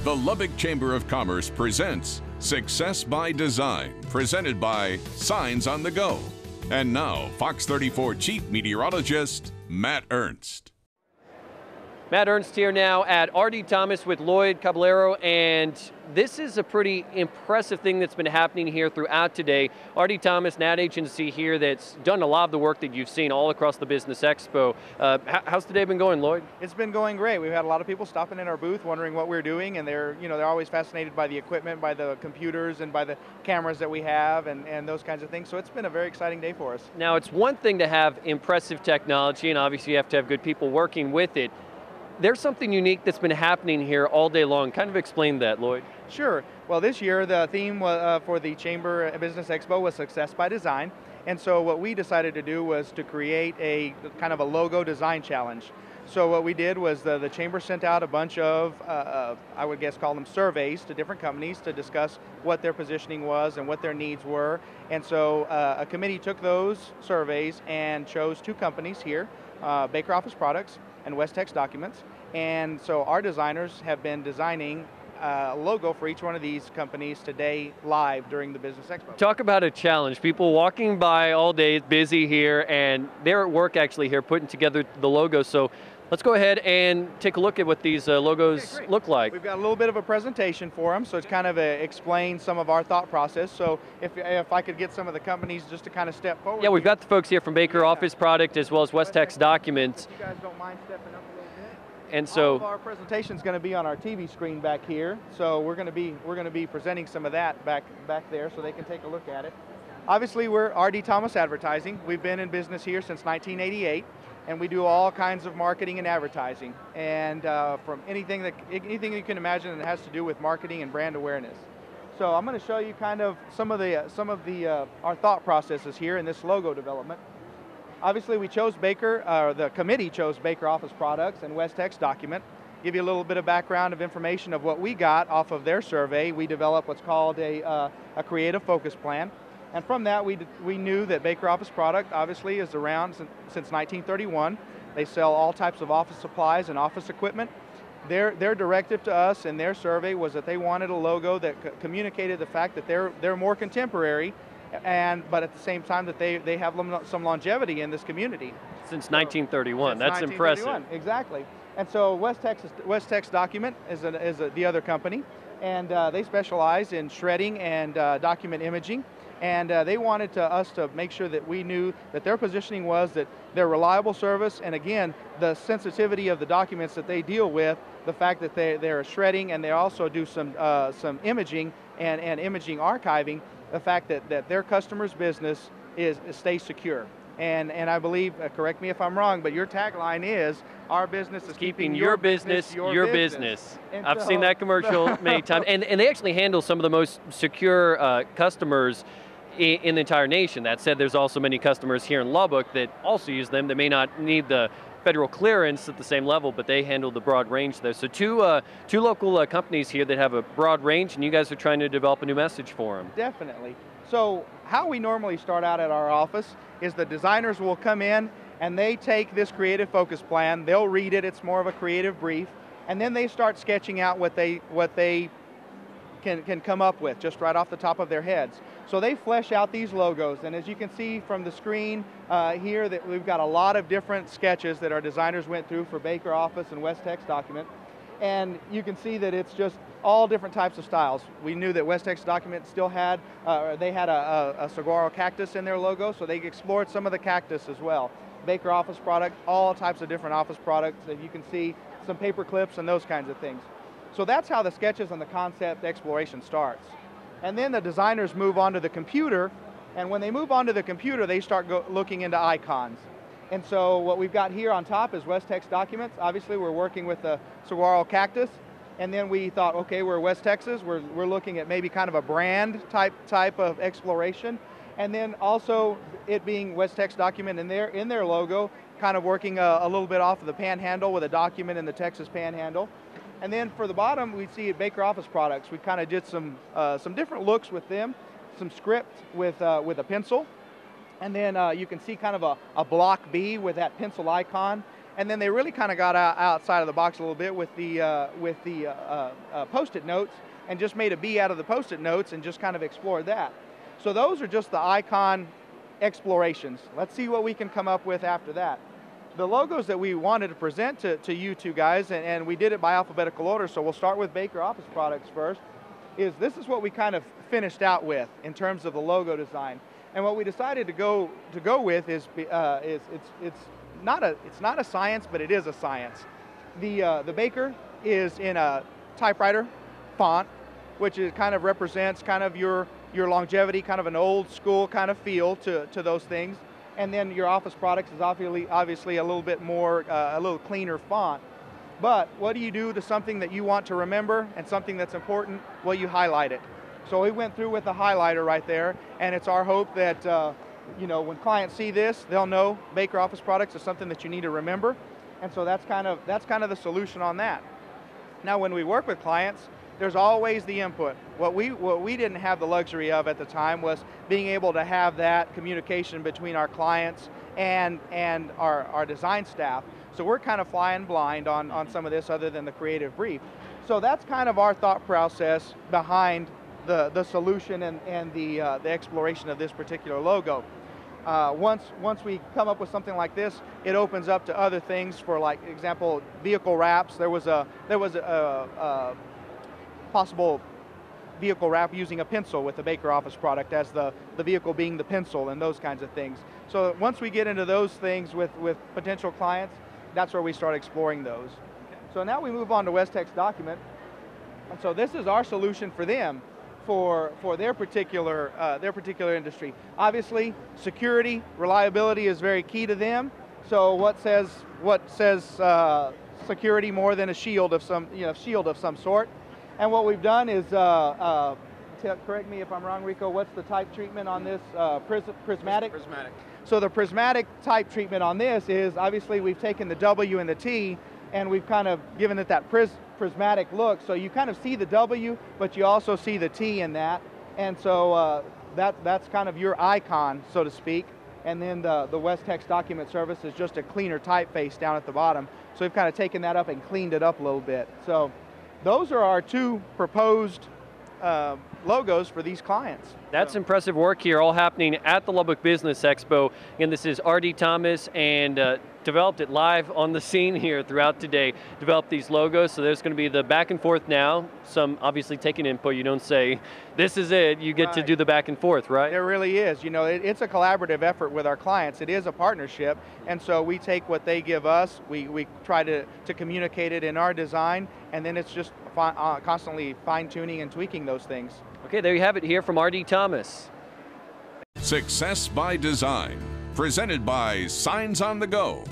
The Lubbock Chamber of Commerce presents Success by Design, presented by Signs on the Go. And now, Fox 34 Chief Meteorologist, Matt Ernst. Matt Ernst here now at RD Thomas with Lloyd Caballero, and this is a pretty impressive thing that's been happening here throughout today. RD Thomas, an ad agency here that's done a lot of the work that you've seen all across the Business Expo. How's today been going, Lloyd? It's been going great. We've had a lot of people stopping in our booth wondering what we're doing, and they're always fascinated by the equipment, by the computers, and by the cameras that we have, and those kinds of things. So it's been a very exciting day for us. Now, it's one thing to have impressive technology, and obviously you have to have good people working with it. There's something unique that's been happening here all day long. Kind of explain that, Lloyd. Sure. Well, this year the theme for the Chamber Business Expo was Success by Design. And so what we decided to do was to create a kind of a logo design challenge. So what we did was the Chamber sent out a bunch of, I would guess call them surveys to different companies to discuss what their positioning was and what their needs were. And so a committee took those surveys and chose two companies here, Baker Office Products and Westex Documents. And so our designers have been designing a logo for each one of these companies today live during the Business Expo. Talk about a challenge. People walking by all day, busy here, and they're at work actually here putting together the logo. So let's go ahead and take a look at what these logos look like. We've got a little bit of a presentation for them, so it's kind of explain some of our thought process. So if I could get some of the companies just to kind of step forward. Yeah, we've got the folks here from Baker Office Product as well as Westex Documents. If you guys don't mind stepping up a little bit. And so all of our presentation is going to be on our TV screen back here. So we're going to be presenting some of that back there, so they can take a look at it. Obviously, we're RD Thomas Advertising. We've been in business here since 1988. And we do all kinds of marketing and advertising, and from anything you can imagine that has to do with marketing and brand awareness. So I'm going to show you kind of some of our thought processes here in this logo development. Obviously, we chose the committee chose Baker Office Products and Westex Document. Give you a little bit of background of information of what we got off of their survey. We developed what's called a creative focus plan. And from that, we knew that Baker Office Product obviously is around since 1931. They sell all types of office supplies and office equipment. Their directive to us in their survey was that they wanted a logo that communicated the fact that they're more contemporary, but at the same time that they have some longevity in this community. Since 1931, that's impressive. Exactly. And so Westex Document is the other company, and they specialize in shredding and document imaging. And they wanted us to make sure that we knew that their positioning was that they're reliable service, and again, the sensitivity of the documents that they deal with, the fact that they're shredding, and they also do some imaging and imaging archiving, the fact that their customers' business stays secure. And I believe, correct me if I'm wrong, but your tagline is, our business is keeping your business your business. I've seen that commercial many times, and they actually handle some of the most secure customers in the entire nation. That said, there's also many customers here in Lubbock that also use them. They may not need the federal clearance at the same level, but they handle the broad range there. So two local companies here that have a broad range, and you guys are trying to develop a new message for them. Definitely. So how we normally start out at our office is the designers will come in and they take this creative focus plan, they'll read it, it's more of a creative brief, and then they start sketching out what they can come up with just right off the top of their heads. So they flesh out these logos, and as you can see from the screen here, that we've got a lot of different sketches that our designers went through for Baker Office and Westex Document, and you can see that it's just all different types of styles. We knew that Westex Document still had, they had a saguaro cactus in their logo, so they explored some of the cactus as well. Baker Office Product, all types of different office products, that you can see some paper clips and those kinds of things. So that's how the sketches and the concept exploration starts. And then the designers move on to the computer, and when they move on to the computer, they start looking into icons. And so what we've got here on top is Westex Documents. Obviously, we're working with the saguaro cactus, and then we thought, okay, we're West Texas, we're looking at maybe kind of a brand type of exploration, and then also it being Westex Document in their logo, kind of working a little bit off of the panhandle with a document in the Texas panhandle. And then for the bottom, we see Baker Office Products. We kind of did some different looks with them, some script with a pencil, and then you can see kind of a block B with that pencil icon. And then they really kind of got outside of the box a little bit with the Post-it notes, and just made a bee out of the Post-it notes and just kind of explored that. So those are just the icon explorations. Let's see what we can come up with after that. The logos that we wanted to present to you two guys, and we did it by alphabetical order, so we'll start with Baker Office Products first, this is what we kind of finished out with in terms of the logo design. And what we decided to go with is it's not a science, but it is a science. The Baker is in a typewriter font, which is kind of represents kind of your longevity, kind of an old school kind of feel to those things. And then your Office Products is obviously a little bit more, a little cleaner font. But what do you do to something that you want to remember and something that's important? Well, you highlight it. So we went through with the highlighter right there, and it's our hope that you know, when clients see this, they'll know Baker Office Products is something that you need to remember. And so that's kind of the solution on that. Now, when we work with clients, there's always the input. What we didn't have the luxury of at the time was being able to have that communication between our clients and our design staff. So we're kind of flying blind on some of this other than the creative brief. So that's kind of our thought process behind the solution and the exploration of this particular logo. Once we come up with something like this, it opens up to other things. For like example, vehicle wraps. There was a possible vehicle wrap using a pencil with the Baker Office product as the vehicle being the pencil and those kinds of things. So once we get into those things with potential clients, that's where we start exploring those. Okay. So now we move on to Westex Document. And so this is our solution for them for their particular industry. Obviously, security, reliability is very key to them. So what says security more than a shield of some sort? And what we've done is, correct me if I'm wrong, Rico, what's the type treatment on this? Prismatic? Prismatic. So the prismatic type treatment on this is, obviously we've taken the W and the T and we've kind of given it that prismatic look. So you kind of see the W, but you also see the T in that. And so that's kind of your icon, so to speak. And then the Westex Document Service is just a cleaner typeface down at the bottom. So we've kind of taken that up and cleaned it up a little bit. So those are our two proposed logos for these clients. That's impressive work here, all happening at the Lubbock Business Expo. And this is R.D. Thomas, and developed it live on the scene here throughout today, developed these logos. So there's going to be the back and forth now, some obviously taking input. You don't say, this is it, you get to do the back and forth, right? It really is. You know, it's a collaborative effort with our clients. It is a partnership, and so we take what they give us, we try to communicate it in our design, and then it's just constantly fine-tuning and tweaking those things. Okay, there you have it here from R.D. Thomas. Success by Design, presented by Signs on the Go.